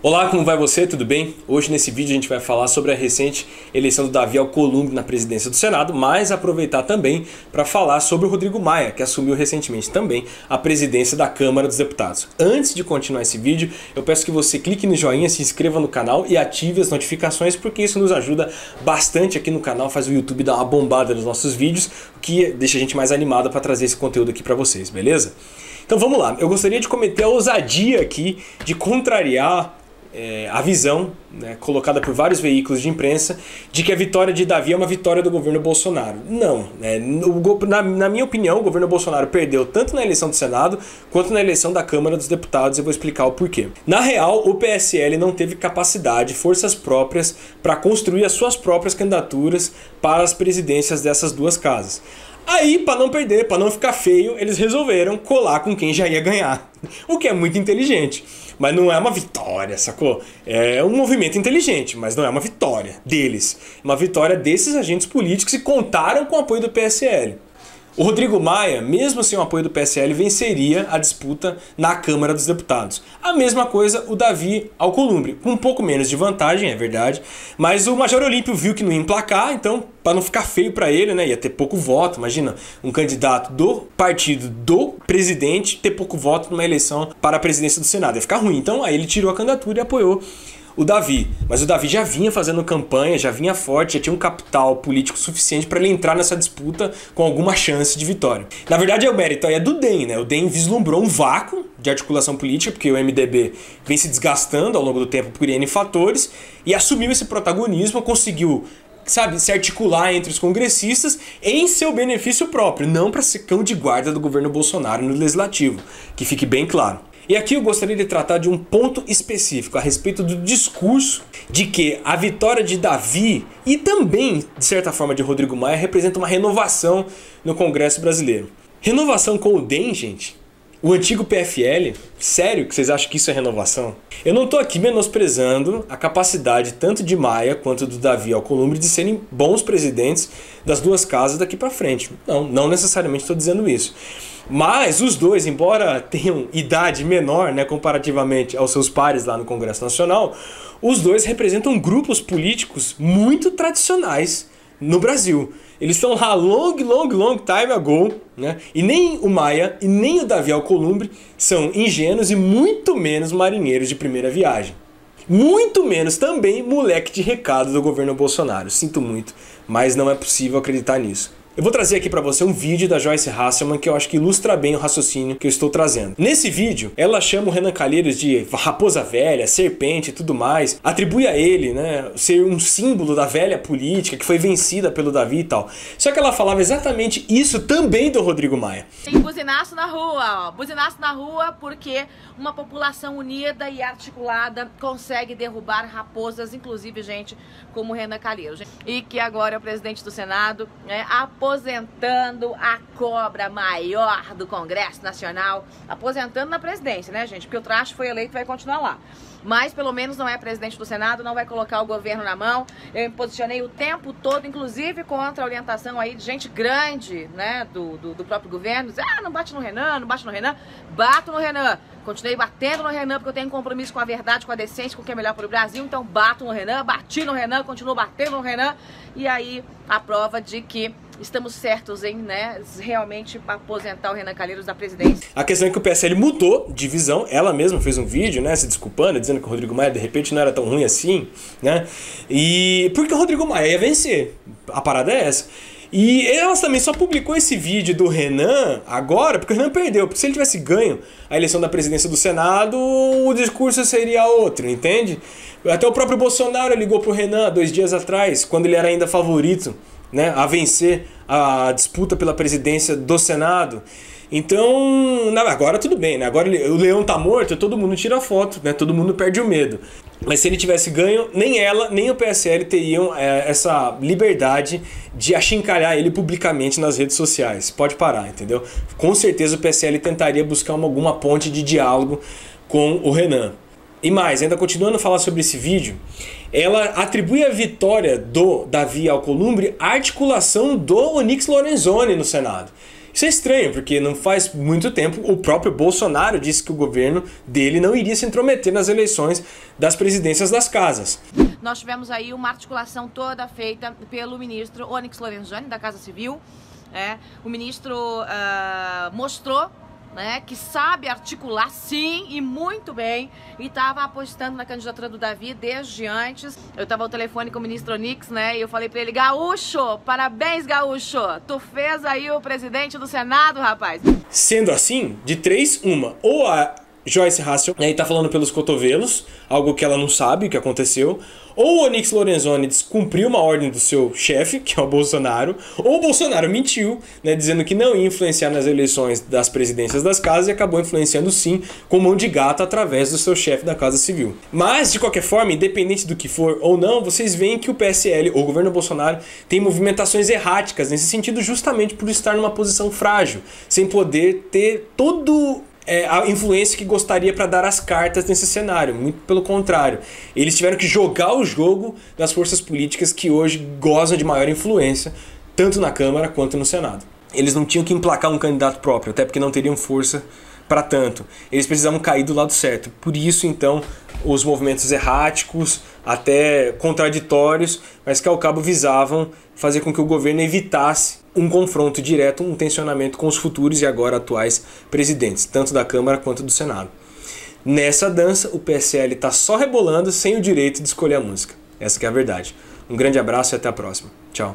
Olá, como vai você? Tudo bem? Hoje nesse vídeo a gente vai falar sobre a recente eleição do Davi Alcolumbre na presidência do Senado, mas aproveitar também para falar sobre o Rodrigo Maia, que assumiu recentemente também a presidência da Câmara dos Deputados. Antes de continuar esse vídeo, eu peço que você clique no joinha, se inscreva no canal e ative as notificações, porque isso nos ajuda bastante aqui no canal, faz o YouTube dar uma bombada nos nossos vídeos, o que deixa a gente mais animado para trazer esse conteúdo aqui para vocês, beleza? Então vamos lá, eu gostaria de cometer a ousadia aqui de contrariar a visão, né, colocada por vários veículos de imprensa, de que a vitória de Davi é uma vitória do governo Bolsonaro. Não, na minha opinião, o governo Bolsonaro perdeu tanto na eleição do Senado quanto na eleição da Câmara dos Deputados, e eu vou explicar o porquê. Na real, o PSL não teve capacidade, forças próprias, para construir as suas próprias candidaturas para as presidências dessas duas casas. Aí, para não perder, para não ficar feio, eles resolveram colar com quem já ia ganhar. O que é muito inteligente. Mas não é uma vitória, sacou? É um movimento inteligente, mas não é uma vitória deles. É uma vitória desses agentes políticos que contaram com o apoio do PSL. O Rodrigo Maia, mesmo sem o apoio do PSL, venceria a disputa na Câmara dos Deputados. A mesma coisa o Davi Alcolumbre, com um pouco menos de vantagem, é verdade, mas o Major Olímpio viu que não ia emplacar, então, para não ficar feio para ele, né, ia ter pouco voto. Imagina, um candidato do partido do presidente ter pouco voto numa eleição para a presidência do Senado. Ia ficar ruim, então aí ele tirou a candidatura e apoiou o Davi. Mas o Davi já vinha fazendo campanha, já vinha forte, já tinha um capital político suficiente para ele entrar nessa disputa com alguma chance de vitória. Na verdade, o mérito aí é do DEM, né? O DEM vislumbrou um vácuo de articulação política, porque o MDB vem se desgastando ao longo do tempo por N fatores, e assumiu esse protagonismo, conseguiu, sabe, se articular entre os congressistas em seu benefício próprio, não para ser cão de guarda do governo Bolsonaro no legislativo, que fique bem claro. E aqui eu gostaria de tratar de um ponto específico a respeito do discurso de que a vitória de Davi e também, de certa forma, de Rodrigo Maia representa uma renovação no Congresso brasileiro. Renovação com o DEM, gente? O antigo PFL? Sério que vocês acham que isso é renovação? Eu não estou aqui menosprezando a capacidade tanto de Maia quanto do Davi Alcolumbre de serem bons presidentes das duas casas daqui para frente. Não necessariamente estou dizendo isso. Mas os dois, embora tenham idade menor, né, comparativamente aos seus pares lá no Congresso Nacional, os dois representam grupos políticos muito tradicionais no Brasil. Eles estão lá long time ago, né? E nem o Maia e nem o Davi Alcolumbre são ingênuos e muito menos marinheiros de primeira viagem. Muito menos também moleque de recado do governo Bolsonaro. Sinto muito, mas não é possível acreditar nisso. Eu vou trazer aqui para você um vídeo da Joyce Hasselman que eu acho que ilustra bem o raciocínio que eu estou trazendo. Nesse vídeo, ela chama o Renan Calheiros de raposa velha, serpente e tudo mais, atribui a ele, né, ser um símbolo da velha política que foi vencida pelo Davi e tal. Só que ela falava exatamente isso também do Rodrigo Maia. Tem buzinaço na rua, ó. Buzinaço na rua porque uma população unida e articulada consegue derrubar raposas, inclusive gente como o Renan Calheiros. E que agora é o presidente do Senado, né, aposentando a cobra maior do Congresso Nacional, aposentando na presidência, né, gente? Porque o traste foi eleito e vai continuar lá. Mas pelo menos não é presidente do Senado, não vai colocar o governo na mão. Eu me posicionei o tempo todo, inclusive contra a orientação aí de gente grande, né, do próprio governo. Diz, não bate no Renan, não bate no Renan. Bato no Renan. Continuei batendo no Renan porque eu tenho um compromisso com a verdade, com a decência, com o que é melhor para o Brasil. Então bato no Renan, bati no Renan, continuo batendo no Renan. E aí a prova de que estamos certos em, né, realmente aposentar o Renan Calheiros da presidência. A questão é que o PSL mudou de visão. Ela mesma fez um vídeo, né, se desculpando, dizendo que o Rodrigo Maia de repente não era tão ruim assim, né? E porque o Rodrigo Maia ia vencer. A parada é essa. E ela também só publicou esse vídeo do Renan agora porque o Renan perdeu. Porque se ele tivesse ganho a eleição da presidência do Senado, o discurso seria outro, entende? Até o próprio Bolsonaro ligou pro Renan 2 dias atrás, quando ele era ainda favorito, né, a vencer a disputa pela presidência do Senado. Então, agora tudo bem, né? Agora o leão tá morto, todo mundo tira foto, né? Todo mundo perde o medo. Mas se ele tivesse ganho, nem ela, nem o PSL teriam essa liberdade de achincalhar ele publicamente nas redes sociais. Pode parar, entendeu? Com certeza o PSL tentaria buscar alguma ponte de diálogo com o Renan. E mais, ainda continuando a falar sobre esse vídeo, ela atribui a vitória do Davi Alcolumbre à articulação do Onyx Lorenzoni no Senado. Isso é estranho, porque não faz muito tempo o próprio Bolsonaro disse que o governo dele não iria se intrometer nas eleições das presidências das casas. Nós tivemos aí uma articulação toda feita pelo ministro Onyx Lorenzoni, da Casa Civil. O ministro mostrou, né, que sabe articular sim e muito bem, e estava apostando na candidatura do Davi desde antes. Eu estava ao telefone com o ministro Onyx, né, e eu falei para ele: Gaúcho, parabéns, Gaúcho, tu fez aí o presidente do Senado, rapaz. Sendo assim, de três, uma, ou a Joyce Hasselmann aí tá falando pelos cotovelos, algo que ela não sabe o que aconteceu, ou o Onyx Lorenzoni descumpriu uma ordem do seu chefe, que é o Bolsonaro, ou o Bolsonaro mentiu, né, dizendo que não ia influenciar nas eleições das presidências das casas e acabou influenciando sim com mão de gato através do seu chefe da Casa Civil. Mas, de qualquer forma, independente do que for ou não, vocês veem que o PSL, ou o governo Bolsonaro, tem movimentações erráticas nesse sentido, justamente por estar numa posição frágil, sem poder ter todo a influência que gostaria para dar as cartas nesse cenário. Muito pelo contrário, eles tiveram que jogar o jogo das forças políticas que hoje gozam de maior influência, tanto na Câmara quanto no Senado. Eles não tinham que emplacar um candidato próprio, até porque não teriam força para tanto. Eles precisavam cair do lado certo. Por isso, então, os movimentos erráticos, até contraditórios, mas que ao cabo visavam fazer com que o governo evitasse um confronto direto, um tensionamento com os futuros e agora atuais presidentes, tanto da Câmara quanto do Senado. Nessa dança, o PSL está só rebolando sem o direito de escolher a música. Essa que é a verdade. Um grande abraço e até a próxima. Tchau.